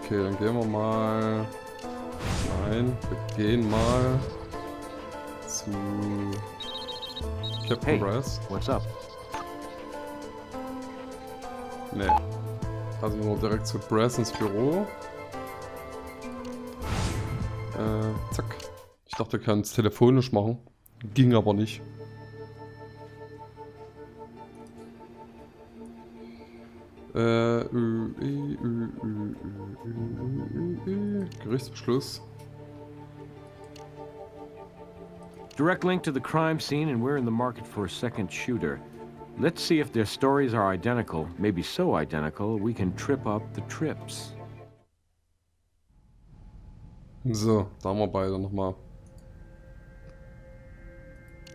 Okay, dann gehen wir mal... Nein, wir gehen mal zu Captain Brass. What's up? Nee. Also nur direkt zu Brass ins Büro. Zack. Ich dachte, wir können es telefonisch machen. Ging aber nicht. Gerichtsbeschluss. Direct link to the crime scene, and we're in the market for a second shooter. Let's see if their stories are identical. Maybe so identical, we can trip up the trips. So, da haben wir beide nochmal.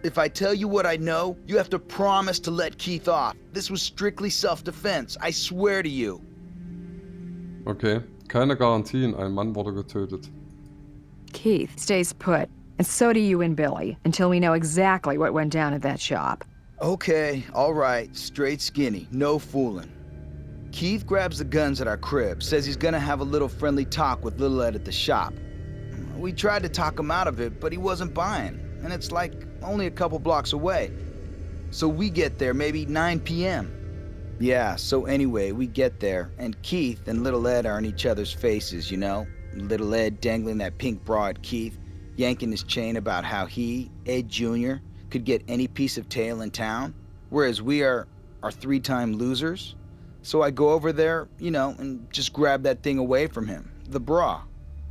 If I tell you what I know, you have to promise to let Keith off. This was strictly self-defense, I swear to you. Okay, keine Garantien. Ein Mann wurde getötet. Keith stays put, and so do you and Billy, until we know exactly what went down at that shop. Okay, all right, straight skinny, no fooling. Keith grabs the guns at our crib, says he's gonna have a little friendly talk with Little Ed at the shop. We tried to talk him out of it, but he wasn't buying, and it's like only a couple blocks away. So we get there maybe 9 p.m. Yeah, so anyway, we get there, and Keith and Little Ed are in each other's faces, you know? Little Ed dangling that pink bra at Keith, yanking his chain about how he, Ed Jr., could get any piece of tail in town, whereas we are 3-time losers. So I go over there, you know, and just grab that thing away from him, the bra.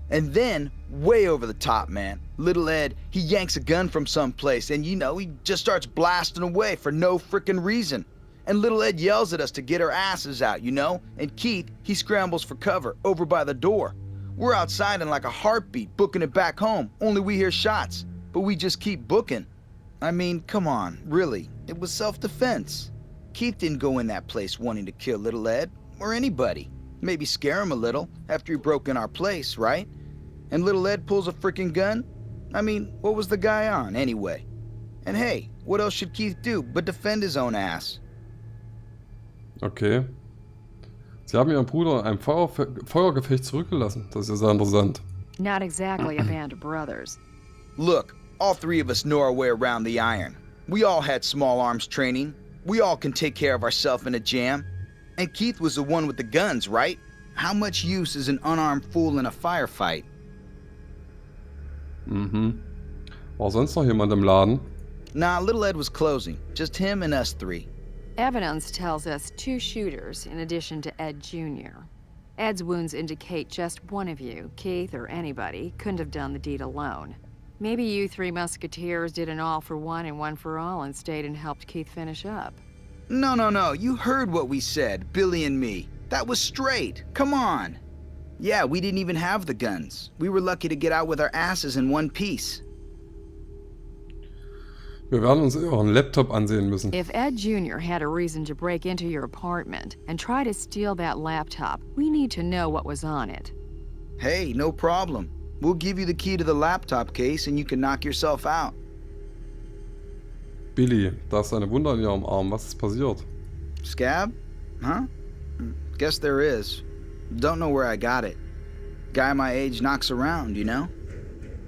And then, way over the top, man, Little Ed, he yanks a gun from someplace and, you know, he just starts blasting away for no frickin' reason. And Little Ed yells at us to get our asses out, you know? And Keith, he scrambles for cover over by the door. We're outside in like a heartbeat, booking it back home, only we hear shots. But we just keep booking. I mean, come on, really, it was self-defense. Keith didn't go in that place wanting to kill Little Ed, or anybody. Maybe scare him a little after he broke in our place, right? And Little Ed pulls a frickin' gun? I mean, what was the guy on, anyway? And hey, what else should Keith do but defend his own ass? Okay. Sie haben ihren Bruder in einem Feuergefecht zurückgelassen. Das ist ja sehr interessant. Not exactly a band of brothers. Look, all 3 of us know our way around the iron. We all had small arms training. We all can take care of ourselves in a jam. And Keith was the one with the guns, right? How much use is an unarmed fool in a firefight? Mhm. War sonst noch jemand im Laden? Nah, Little Ed was closing. Just him and us 3. Evidence tells us 2 shooters in addition to Ed Jr. Ed's wounds indicate just one of you, Keith or anybody, couldn't have done the deed alone. Maybe you 3 musketeers did an all for one and one for all and stayed and helped Keith finish up. No, you heard what we said, Billy and me. That was straight, come on. Yeah, we didn't even have the guns. We were lucky to get out with our asses in one piece. Wir werden uns euren Laptop ansehen müssen. If Ed Jr. had a reason to break into your apartment and try to steal that laptop, we need to know what was on it. Hey, no problem. We'll give you the key to the laptop case and you can knock yourself out. Billy, da ist eine Wunde an ihrem Arm. Was ist passiert? Scab? Huh? Guess there is. Don't know where I got it. Guy my age knocks around, you know?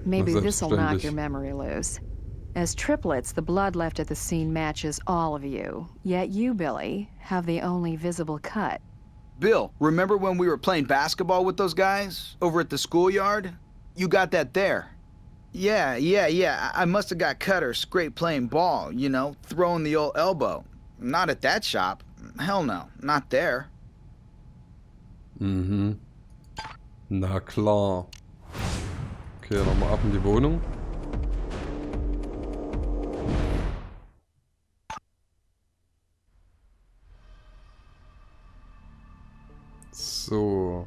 Maybe this'll knock your memory loose. As triplets, the blood left at the scene matches all of you. Yet you, Billy, have the only visible cut. Bill, remember when we were playing basketball with those guys over at the schoolyard? You got that there. Yeah. I must have got cut or scraped playing ball, you know, throwing the old elbow. Not at that shop. Hell no, not there. Mhm. Na klar. Okay, nochmal ab in die Wohnung. So.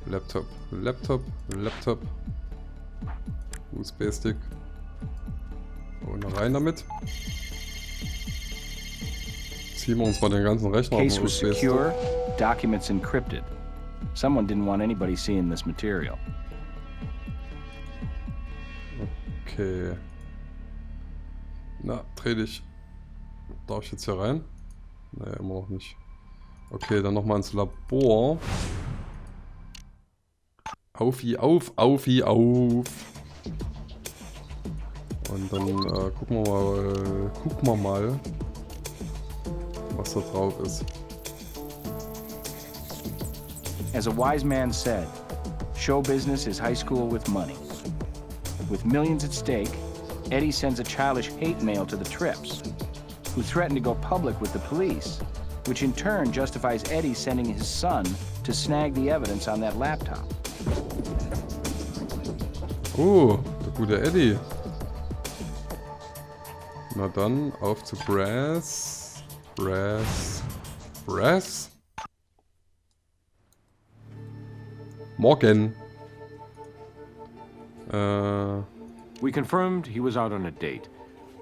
Laptop. USB-Stick. Und rein damit. Ziehen wir uns mal den ganzen Rechner auf den Case was secure, documents encrypted. Someone didn't want anybody seeing this material. Okay. Na, dreh dich. Darf ich jetzt hier rein? Nee, immer noch nicht. Okay, dann nochmal ins Labor. Aufi, auf, Aufi, auf. Und dann gucken wir mal, was da drauf ist. As a wise man said, show business is high school with money. With millions at stake, Eddie sends a childish hate mail to the Trips, who threaten to go public with the police, which in turn justifies Eddie sending his son to snag the evidence on that laptop. Oh, der gute Eddie. Na dann, auf zu Brass. Brass? Morgen. We confirmed he was out on a date,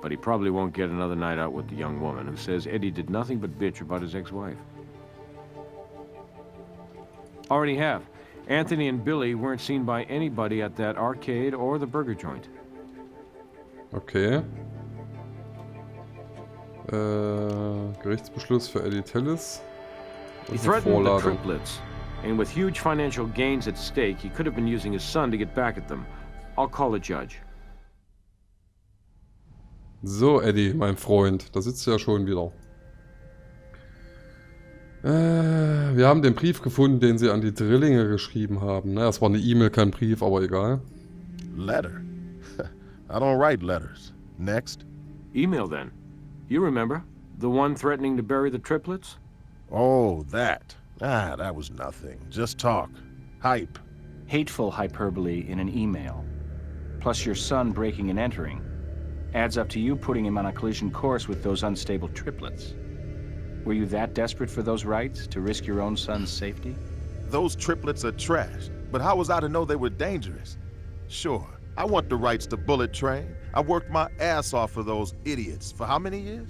but he probably won't get another night out with the young woman who says Eddie did nothing but bitch about his ex-wife. Already have. Anthony and Billy weren't seen by anybody at that arcade or the burger joint. Okay. Gerichtsbeschluss für Eddie Tellis. He threatened the triplets, and with huge financial gains at stake, he could have been using his son to get back at them. I'll call the judge. So, Eddie, mein Freund, da sitzt du ja schon wieder. Wir haben den Brief gefunden, den sie an die Drillinge geschrieben haben. Naja, es war eine E-Mail, kein Brief, aber egal. Letter? I don't write letters. Next. Email, then. You remember? The one threatening to bury the triplets? Oh, that. That was nothing. Just talk. Hype. Hateful hyperbole in an email, plus your son breaking and entering, adds up to you putting him on a collision course with those unstable triplets. Were you that desperate for those rights, to risk your own son's safety? Those triplets are trash, but how was I to know they were dangerous? Sure, I want the rights to Bullet Train. I worked my ass off for those idiots for how many years?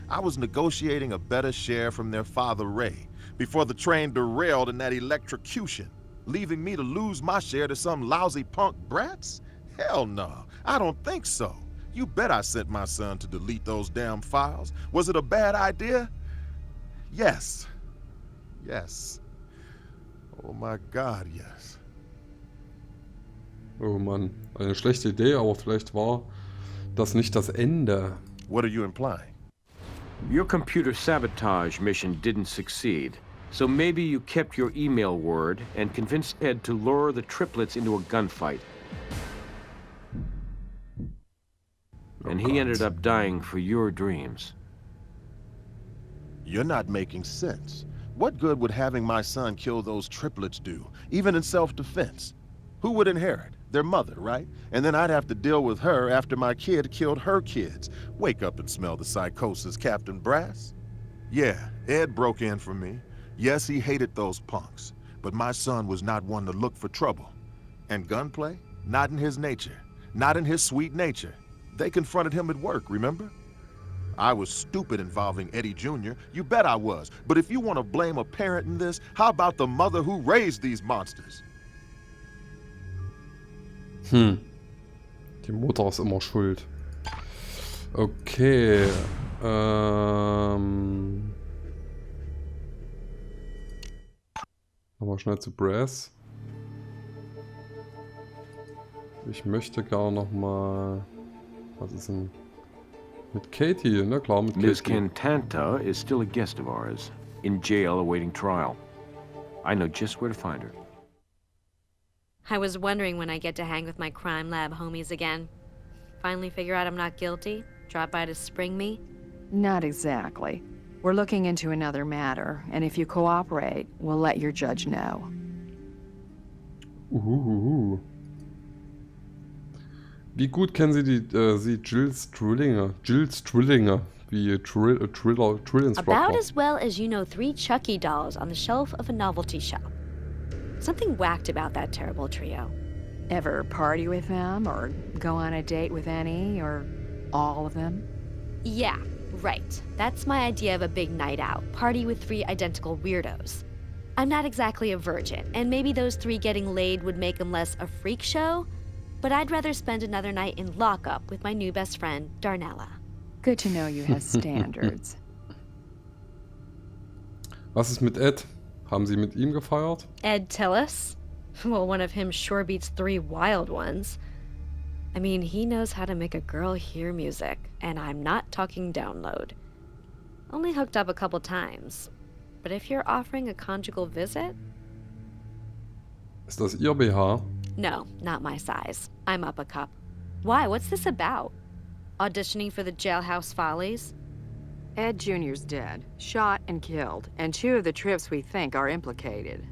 I was negotiating a better share from their father, Ray, before the train derailed in that electrocution, leaving me to lose my share to some lousy punk brats? Hell no, I don't think so. You bet I sent my son to delete those damn files. Was it a bad idea? Yes. Yes. Oh my God, yes. Oh Mann, eine schlechte Idee, aber vielleicht war das nicht das Ende. What are you implying? Your computer sabotage mission didn't succeed, so maybe you kept your email word and convinced Ed to lure the triplets into a gunfight. And he ended up dying for your dreams. You're not making sense. What good would having my son kill those triplets do, even in self-defense? Who would inherit? Their mother, right? And then I'd have to deal with her after my kid killed her kids. Wake up and smell the psychosis, Captain Brass. Yeah, Ed broke in for me. Yes, he hated those punks. But my son was not one to look for trouble. And gunplay? Not in his nature. Not in his sweet nature. They confronted him at work, remember? I was stupid involving Eddie Jr. You bet I was. But if you want to blame a parent in this, how about the mother who raised these monsters? Die Mutter ist immer schuld. Okay. Nochmal schnell zu Brass. Ich möchte gar nochmal... Was ist denn... Mit Katie, ne? Klar, mit Ms. Katie. Cantanta is still a guest of ours, in jail awaiting trial. I know just where to find her. I was wondering when I get to hang with my crime lab homies again. Finally figure out I'm not guilty? Drop by to spring me? Not exactly. We're looking into another matter, and if you cooperate, we'll let your judge know. Wie gut kennen Sie Jill's Trillinger? Wie Trill Instructor. About as well as you know 3 Chucky dolls on the shelf of a novelty shop. Something whacked about that terrible trio. Ever party with them, or go on a date with any, or all of them? Yeah, right. That's my idea of a big night out. Party with 3 identical weirdos. I'm not exactly a virgin, and maybe those 3 getting laid would make them less a freak show, but I'd rather spend another night in lockup with my new best friend, Darnella. Good to know you have standards. Was ist mit Ed? Haben Sie mit ihm gefeiert? Ed Tillis? Well, one of him sure beats 3 wild ones. I mean, he knows how to make a girl hear music, and I'm not talking download. Only hooked up a couple times. But if you're offering a conjugal visit? Ist das Ihr BH? No, not my size. I'm up a cup. Why? What's this about? Auditioning for the Jailhouse Follies? Ed Jr.'s dead, shot and killed, and 2 of the trips we think are implicated.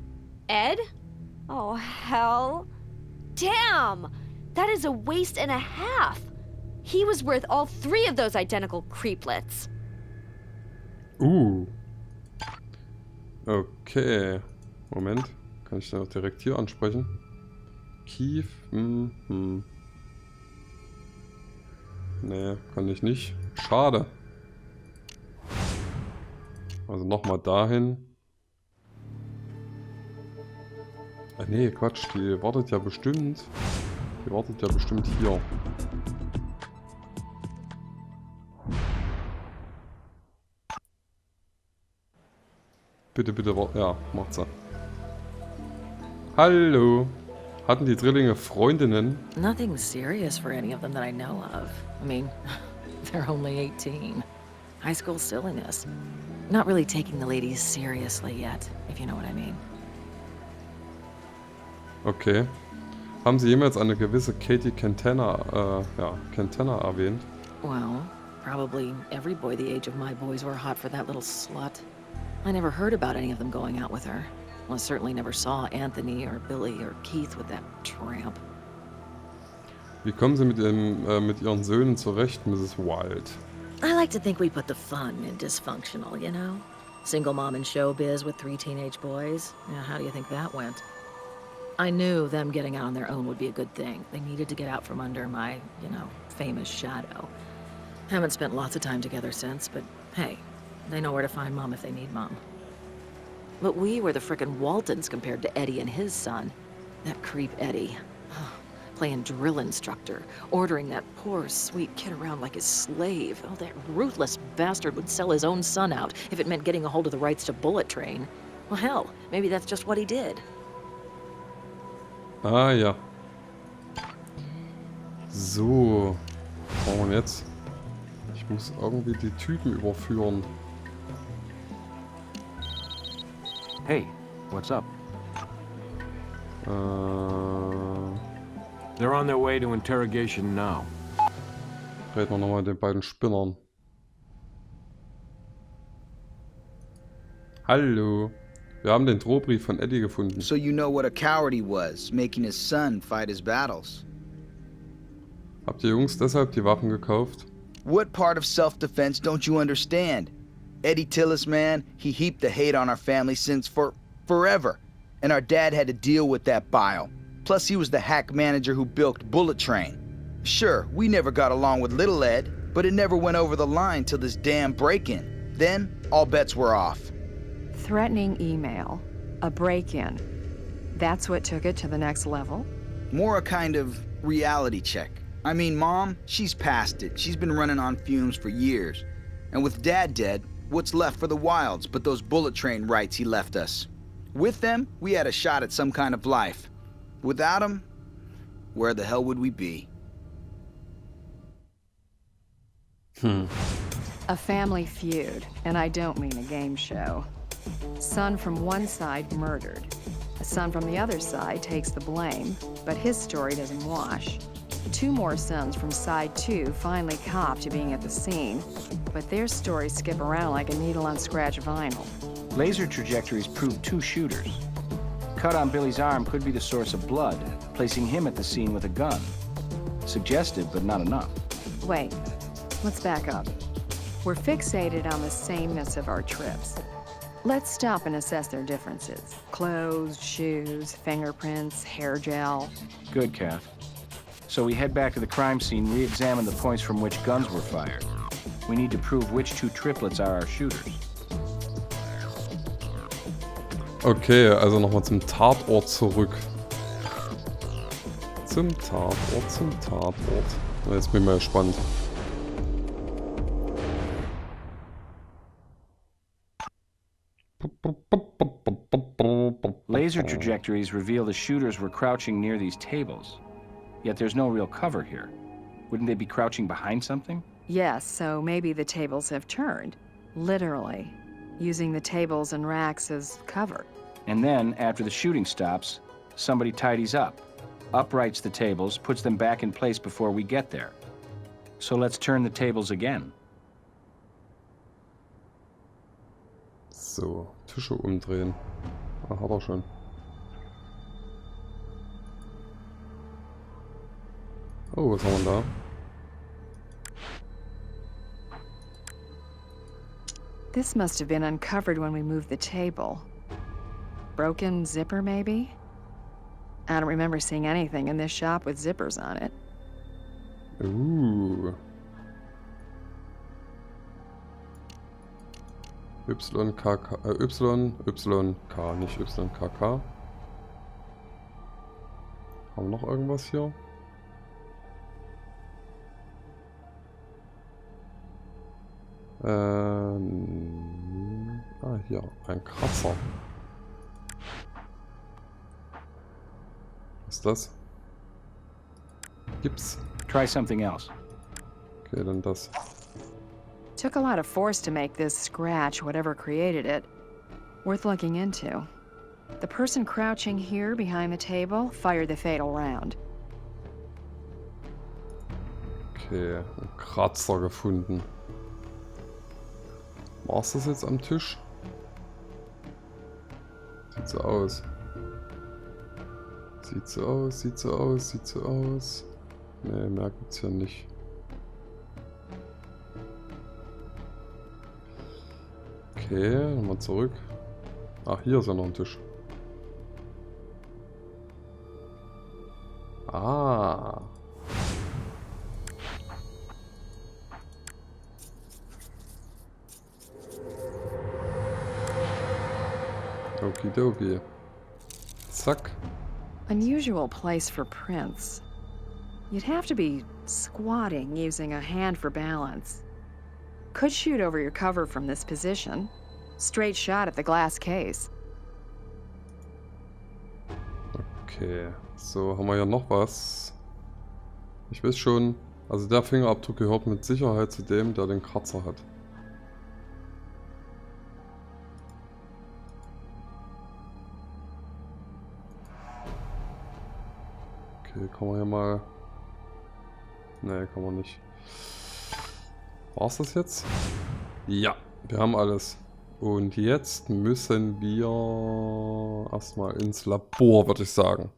Ed? Oh, hell. Damn! That is a waste and a half! He was worth all 3 of those identical creeplets. Okay. Moment. Kann ich den auch direkt hier ansprechen? Keith? Nee, kann ich nicht. Schade. Also nochmal dahin. Nee, Quatsch. Die wartet ja bestimmt. Die wartet ja bestimmt hier. Bitte, bitte, ja, macht sie. Hallo. Hatten die Drillinge Freundinnen? Nothing serious for any of them that I know of. I mean, they're only 18. High school silliness. Not really taking the ladies seriously yet, if you know what I mean. Okay. Haben Sie jemals eine gewisse Katie Cantana erwähnt? Well, probably every boy the age of my boys were hot for that little slut. I never heard about any of them going out with her. Well, I certainly never saw Anthony or Billy or Keith with that tramp. Wie kommen Sie mit Ihren Söhnen zurecht, Mrs. Wilde? I like to think we put the fun in dysfunctional, you know? Single mom in showbiz with 3 teenage boys. Yeah, how do you think that went? I knew them getting out on their own would be a good thing. They needed to get out from under my, you know, famous shadow. Haven't spent lots of time together since, but hey, they know where to find Mom if they need Mom. But we were the frickin' Waltons compared to Eddie and his son. That creep Eddie. Playing drill instructor, ordering that poor, sweet kid around like his slave. Oh, that ruthless bastard would sell his own son out if it meant getting a hold of the rights to Bullet Train. Well, hell, maybe that's just what he did. Ah, ja. So. Was machen wir jetzt? Ich muss irgendwie die Typen überführen. Hey, what's up? They're on their way to interrogation now. Reden wir nochmal mit den beiden Spinnern. Hallo. Wir haben den Drohbrief von Eddie gefunden. So you know what a coward he was, making his son fight his battles. Habt ihr Jungs deshalb die Waffen gekauft? What part of self-defense don't you understand? Eddie Tillis, man, he heaped the hate on our family since forever. And our dad had to deal with that bile. Plus, he was the hack manager who bilked Bullet Train. Sure, we never got along with Little Ed, but it never went over the line till this damn break-in. Then, all bets were off. Threatening email, a break-in. That's what took it to the next level? More a kind of reality check. I mean, Mom, she's past it. She's been running on fumes for years. And with Dad dead, what's left for the Wilds but those Bullet Train rights he left us? With them, we had a shot at some kind of life. Without him, where the hell would we be? A family feud, and I don't mean a game show. Son from one side murdered. A son from the other side takes the blame, but his story doesn't wash. 2 more sons from side 2 finally cop to being at the scene, but their stories skip around like a needle on scratch vinyl. Laser trajectories prove 2 shooters. Cut on Billy's arm could be the source of blood, placing him at the scene with a gun. Suggestive, but not enough. Wait, let's back up. We're fixated on the sameness of our trips. Let's stop and assess their differences. Clothes, shoes, fingerprints, hair gel. Good, Kath. So we head back to the crime scene, re-examine the points from which guns were fired. We need to prove which 2 triplets are our shooters. Okay, also nochmal zum Tatort zurück. Zum Tatort. Jetzt bin ich mal gespannt. Laser trajectories reveal the shooters were crouching near these tables. Yet there's no real cover here. Wouldn't they be crouching behind something? Yes, so maybe the tables have turned. Literally. Using the tables and racks as cover. And then, after the shooting stops, somebody tidies up, uprights the tables, puts them back in place before we get there. So let's turn the tables again. So, Tische umdrehen. Ah, hat er schon. Oh, was haben wir da? This must have been uncovered when we moved the table. Broken zipper, maybe? I don't remember seeing anything in this shop with zippers on it. YKK, YK, nicht YKK. Haben wir noch irgendwas hier? Hier, ein Kratzer. Was ist das? Gips. Try something else. Okay, dann das. Took a lot of force to make this scratch, whatever created it. Worth looking into. The person crouching here behind the table fired the fatal round. Okay, ein Kratzer gefunden. War's das jetzt am Tisch? Sieht so aus. Sieht so aus, sieht so aus, sieht so aus. Ne, mehr gibt's ja nicht. Okay, nochmal zurück. Ach, hier ist ja noch ein Tisch. Ah. Okidoki. Zack. Unusual place for prints. You'd have to be squatting using a hand for balance. Could shoot over your cover from this position. Straight shot at the glass case. Okay, so haben wir ja noch was. Ich weiß schon, also der Fingerabdruck gehört mit Sicherheit zu dem, der den Kratzer hat. Okay, kann man hier mal... Ne, kann man nicht. War's das jetzt? Ja, wir haben alles. Und jetzt müssen wir erstmal ins Labor, würde ich sagen.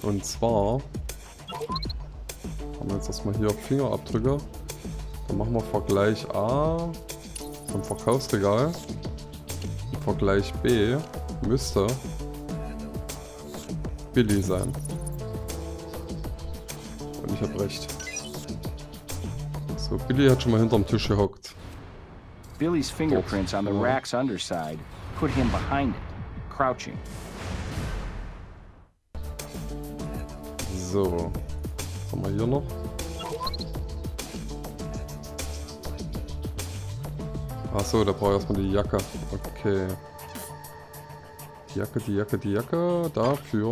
Und zwar haben wir jetzt erstmal hier Fingerabdrücke. Dann machen wir Vergleich A vom Verkaufsregal. Vergleich B müsste Billy sein. Und ich habe recht. So, Billy hat schon mal hinterm Tisch gehockt. Billy's fingerprints on the rack's underside put him behind it, crouching. So, was haben wir hier noch? Achso, da brauche ich erstmal die Jacke. Okay. Die Jacke, die Jacke, die Jacke. Dafür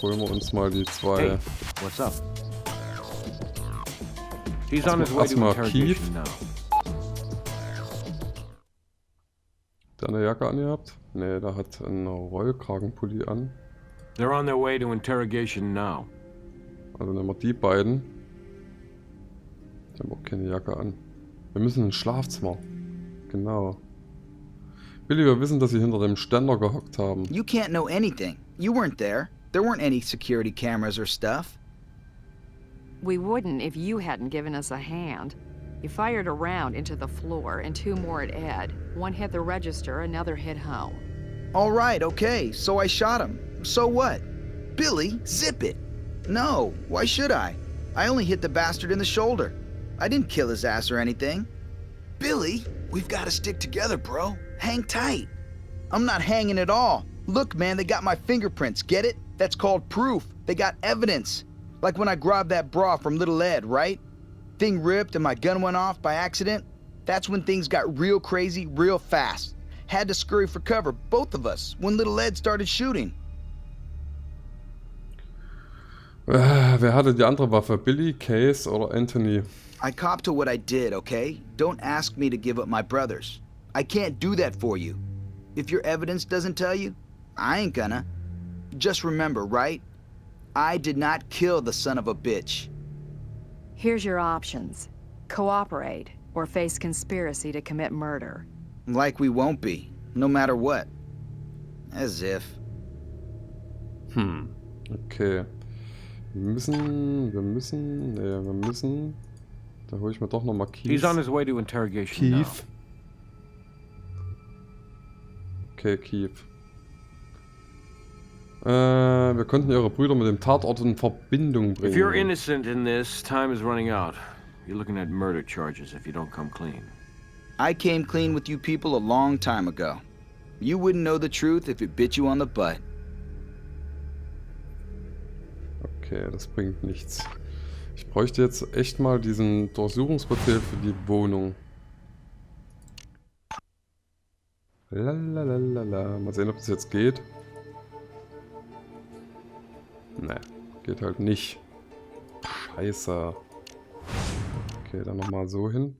holen wir uns mal die zwei. Hey, what's up? He's on his way to interrogation now. Der eine Jacke angehabt? Ne, der hat einen Rollkragenpulli an. They're on their way to interrogation now. Also nehmen wir die beiden. Die haben auch keine Jacke an. Wir müssen ins Schlafzimmer. Genau. Billy, wir wissen, dass sie hinter dem Ständer gehockt haben. You can't know anything. You weren't there. There weren't any security cameras or stuff. We wouldn't if you hadn't given us a hand. You fired a round into the floor and two more at Ed. One hit the register, another hit home. All right, okay, so I shot him. So what? Billy, zip it. No, why should I? I only hit the bastard in the shoulder. I didn't kill his ass or anything. Billy, we've got to stick together, bro. Hang tight. I'm not hanging at all. Look, man, they got my fingerprints, get it? That's called proof. They got evidence. Like when I grabbed that bra from Little Ed, right? Thing ripped and my gun went off by accident. That's when things got real crazy real fast. Had to scurry for cover, both of us, when little Ed started shooting. Wer hatte die andere Waffe? Billy, Case oder Anthony? I cop to what I did, okay? Don't ask me to give up my brothers. I can't do that for you. If your evidence doesn't tell you, I ain't gonna. Just remember, right? I did not kill the son of a bitch. Here's your options. Cooperate, or face conspiracy to commit murder. Like we won't be, no matter what. As if. Okay. Wir müssen. Da hole ich mir doch nochmal Keith. He's on his way to interrogation now. Keith. Okay, Keith. Wir konnten ihre Brüder mit dem Tatort in Verbindung bringen. If you're innocent in this, time is running out. You're looking at murder charges if you don't come clean. I came clean with you people a long time ago. You wouldn't know the truth if it bit you on the butt. Okay, das bringt nichts. Ich bräuchte jetzt echt mal diesen Durchsuchungsbefehl für die Wohnung. Lalalala. Mal sehen, ob das jetzt geht. Ne, geht halt nicht. Scheiße. Okay, dann nochmal so hin.